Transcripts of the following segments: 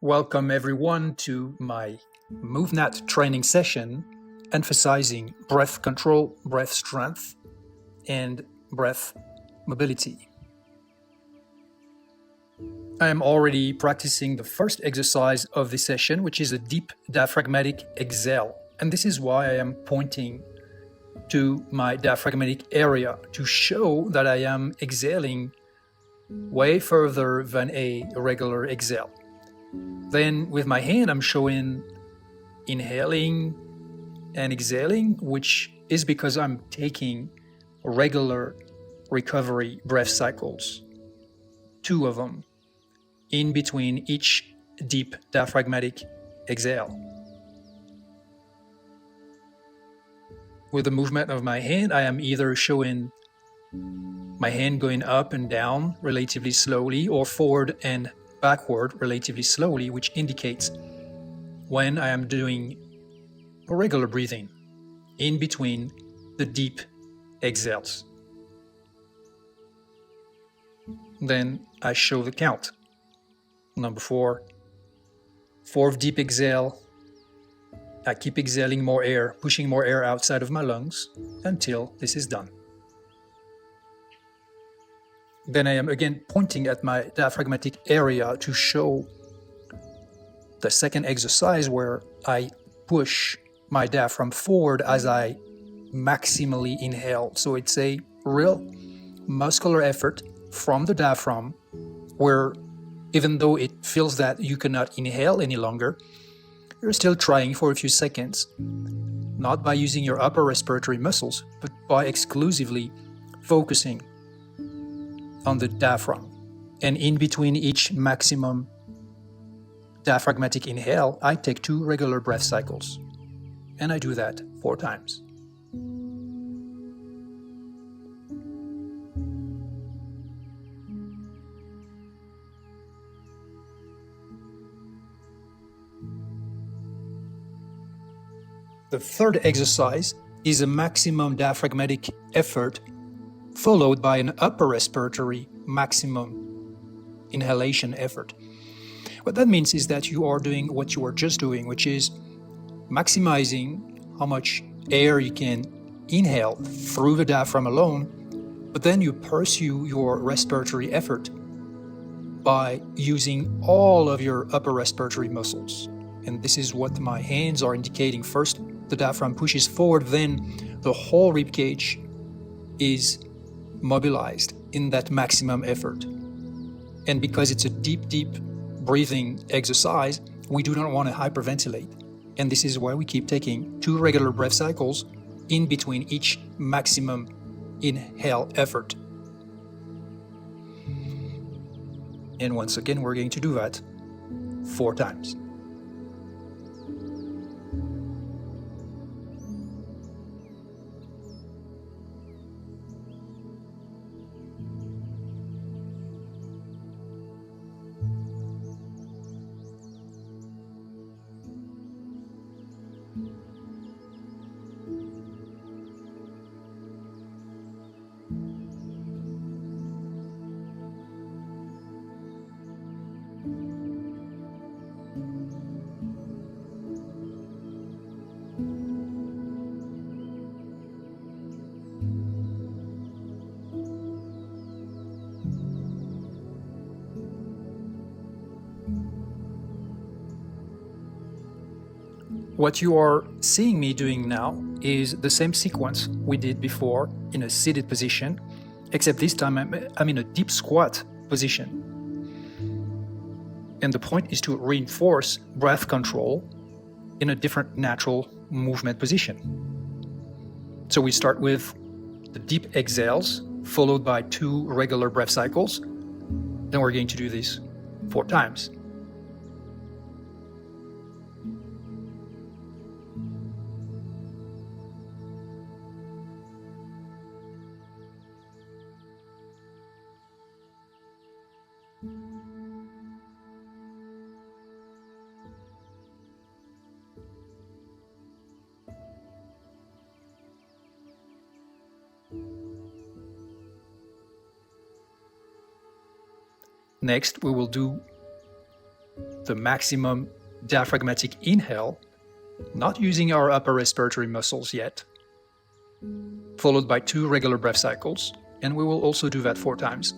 Welcome everyone to my MovNat training session emphasizing breath control, breath strength, and breath mobility. I am already practicing the first exercise of this session, which is a deep diaphragmatic exhale. And this is why I am pointing to my diaphragmatic area to show that I am exhaling way further than a regular exhale. Then with my hand, I'm showing inhaling and exhaling, which is because I'm taking regular recovery breath cycles, 2 of them, in between each deep diaphragmatic exhale. With the movement of my hand, I am either showing my hand going up and down relatively slowly or forward and backward relatively slowly, which indicates when I am doing a regular breathing in between the deep exhales. Then I show the count. Number 4, 4th deep exhale. I keep exhaling more air, pushing more air outside of my lungs until this is done. Then I am again pointing at my diaphragmatic area to show the second exercise where I push my diaphragm forward as I maximally inhale. So it's a real muscular effort from the diaphragm where even though it feels that you cannot inhale any longer, you're still trying for a few seconds, not by using your upper respiratory muscles, but by exclusively focusing on the diaphragm. And in between each maximum diaphragmatic inhale, I take 2 regular breath cycles. And I do that 4 times. The third exercise is a maximum diaphragmatic effort followed by an upper respiratory maximum inhalation effort. What that means is that you are doing what you were just doing, which is maximizing how much air you can inhale through the diaphragm alone, but then you pursue your respiratory effort by using all of your upper respiratory muscles. And this is what my hands are indicating. First, the diaphragm pushes forward, then the whole rib cage is mobilized in that maximum effort. And because it's a deep breathing exercise, we do not want to hyperventilate. And this is why we keep taking 2 regular breath cycles in between each maximum inhale effort. And once again, we're going to do that 4 times. What you are seeing me doing now is the same sequence we did before in a seated position, except this time I'm in a deep squat position. And the point is to reinforce breath control in a different natural movement position. So we start with the deep exhales, followed by 2 regular breath cycles. Then we're going to do this 4 times. Next, we will do the maximum diaphragmatic inhale, not using our upper respiratory muscles yet, followed by 2 regular breath cycles, and we will also do that 4 times.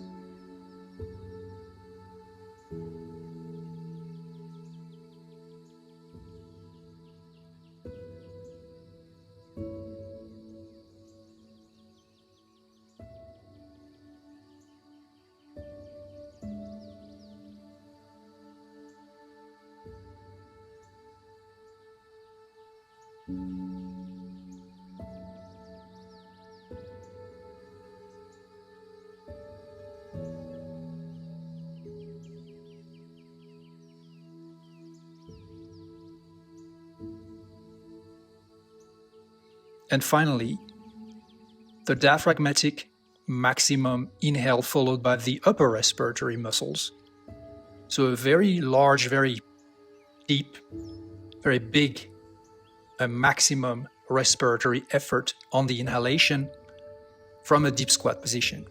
And finally, the diaphragmatic maximum inhale followed by the upper respiratory muscles. So a very large, very deep, very big, a maximum respiratory effort on the inhalation from a deep squat position.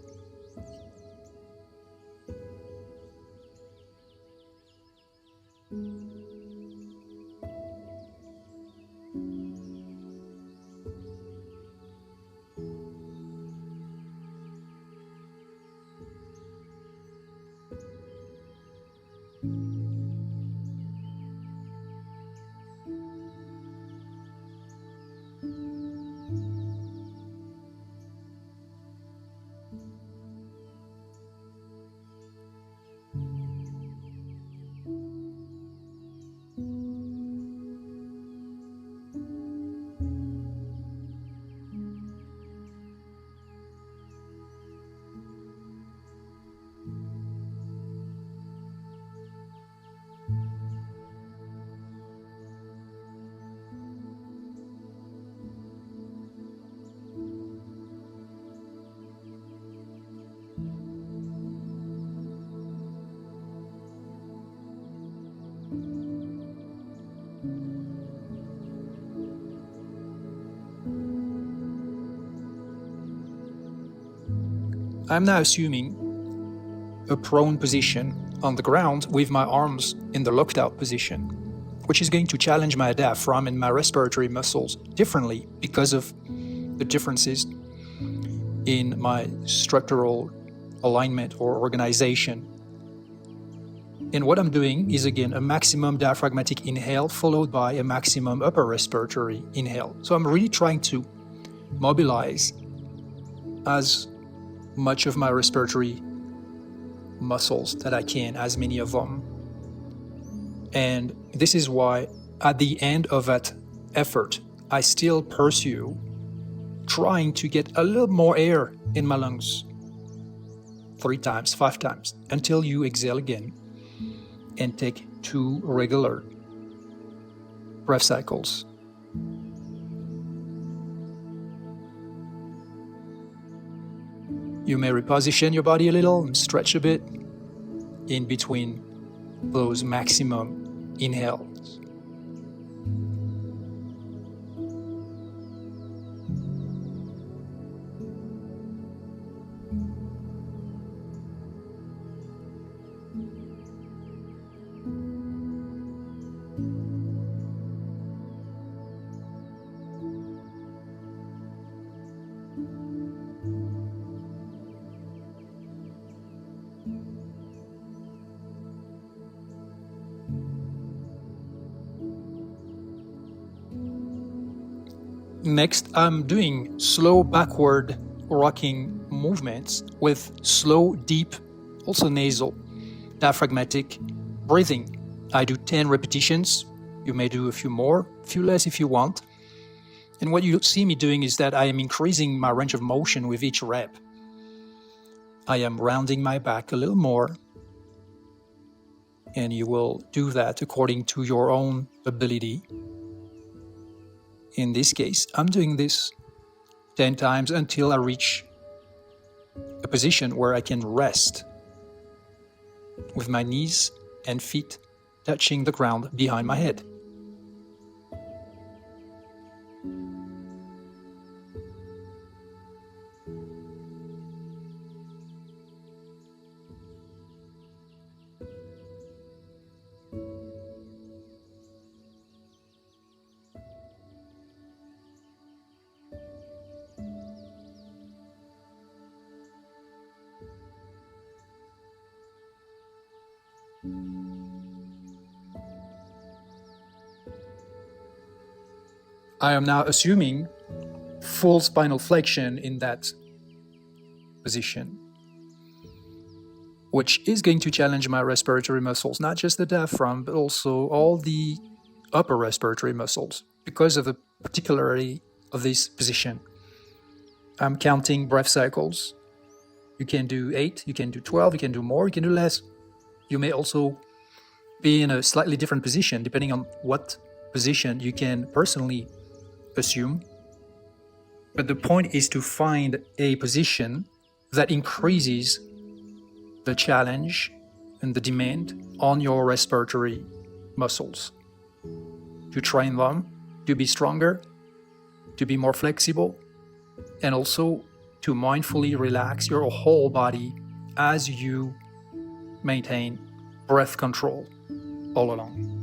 I'm now assuming a prone position on the ground with my arms in the locked out position, which is going to challenge my diaphragm and my respiratory muscles differently because of the differences in my structural alignment or organization. And what I'm doing is again a maximum diaphragmatic inhale followed by a maximum upper respiratory inhale. So I'm really trying to mobilize as much of my respiratory muscles that I can, as many of them. And this is why at the end of that effort, I still pursue trying to get a little more air in my lungs 3 times, 5 times, until you exhale again and take 2 regular breath cycles. You may reposition your body a little and stretch a bit in between those maximum inhales. Next, I'm doing slow backward rocking movements with slow, deep, also nasal, diaphragmatic breathing. I do 10 repetitions. You may do a few more, a few less if you want. And what you see me doing is that I am increasing my range of motion with each rep. I am rounding my back a little more, and you will do that according to your own ability. In this case, I'm doing this 10 times until I reach a position where I can rest with my knees and feet touching the ground behind my head. I am now assuming full spinal flexion in that position, which is going to challenge my respiratory muscles, not just the diaphragm, but also all the upper respiratory muscles because of the particularity of this position. I'm counting breath cycles. You can do 8, you can do 12, you can do more, you can do less. You may also be in a slightly different position depending on what position you can personally assume. But the point is to find a position that increases the challenge and the demand on your respiratory muscles, to train them to be stronger, to be more flexible, and also to mindfully relax your whole body as you maintain breath control all along.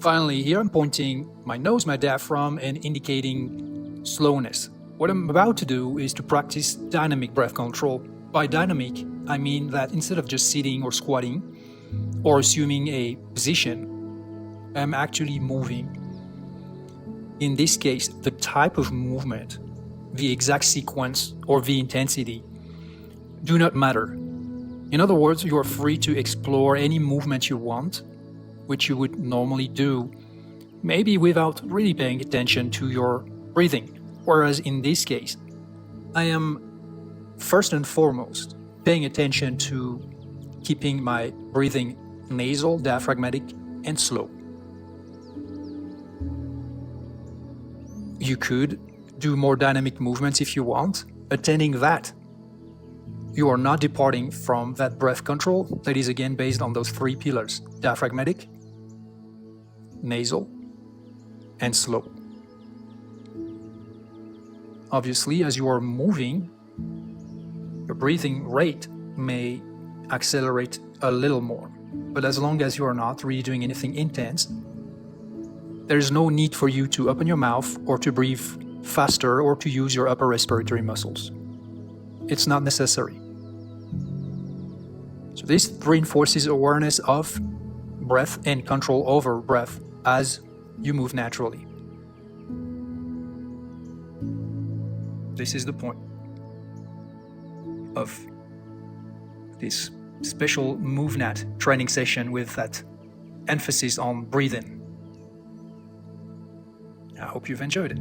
Finally, here I'm pointing my nose, my diaphragm, and indicating slowness. What I'm about to do is to practice dynamic breath control. By dynamic, I mean that instead of just sitting or squatting or assuming a position, I'm actually moving. In this case, the type of movement, the exact sequence, or the intensity do not matter. In other words, you are free to explore any movement you want, which you would normally do, maybe without really paying attention to your breathing. Whereas in this case, I am first and foremost paying attention to keeping my breathing nasal, diaphragmatic, and slow. You could do more dynamic movements if you want. Attending that, you are not departing from that breath control that is again based on those 3 pillars: diaphragmatic, nasal, and slow. Obviously, as you are moving, your breathing rate may accelerate a little more. But as long as you are not really doing anything intense, there is no need for you to open your mouth or to breathe faster or to use your upper respiratory muscles. It's not necessary. So this reinforces awareness of breath and control over breath as you move naturally. This is the point of this special MovNat training session with that emphasis on breathing. I hope you've enjoyed it.